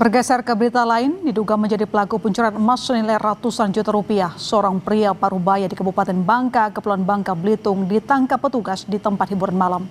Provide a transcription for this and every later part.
Bergeser ke berita lain, diduga menjadi pelaku pencurian emas senilai ratusan juta rupiah. Seorang pria Parubaya di Kabupaten Bangka, Kepulauan Bangka, Belitung ditangkap petugas di tempat hiburan malam.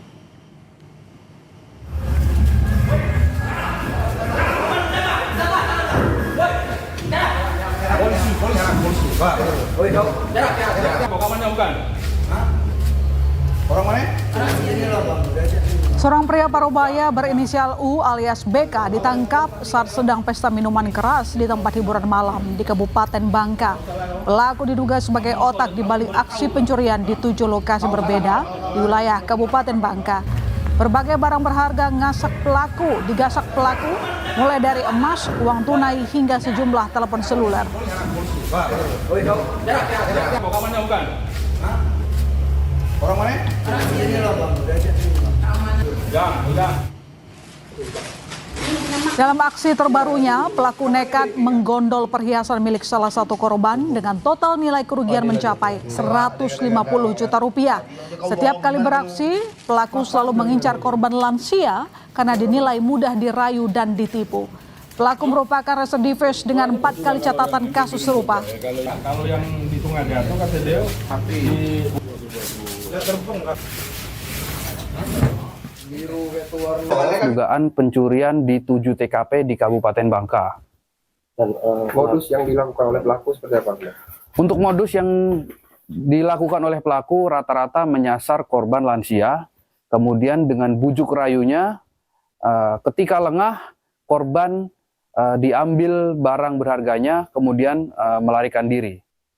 Seorang pria Parubaya berinisial U alias BK ditangkap saat sedang pesta minuman keras di tempat hiburan malam di Kabupaten Bangka. Pelaku diduga sebagai otak di balik aksi pencurian di 7 lokasi berbeda di wilayah Kabupaten Bangka. Berbagai barang berharga digasak pelaku, mulai dari emas, uang tunai hingga sejumlah telepon seluler. Orang mana? Dalam aksi terbarunya, pelaku nekat menggondol perhiasan milik salah satu korban dengan total nilai kerugian mencapai 150 juta rupiah. Setiap kali beraksi, pelaku selalu mengincar korban lansia karena dinilai mudah dirayu dan ditipu. Pelaku merupakan residivis dengan 4 kali catatan kasus serupa. Kalau yang hitungan jatuh kata dia dugaan pencurian di 7 TKP di Kabupaten Bangka. Dan modus yang dilakukan oleh pelaku seperti apa? Untuk modus yang dilakukan oleh pelaku rata-rata menyasar korban lansia, kemudian dengan bujuk rayunya ketika lengah korban diambil barang berharganya, kemudian melarikan diri.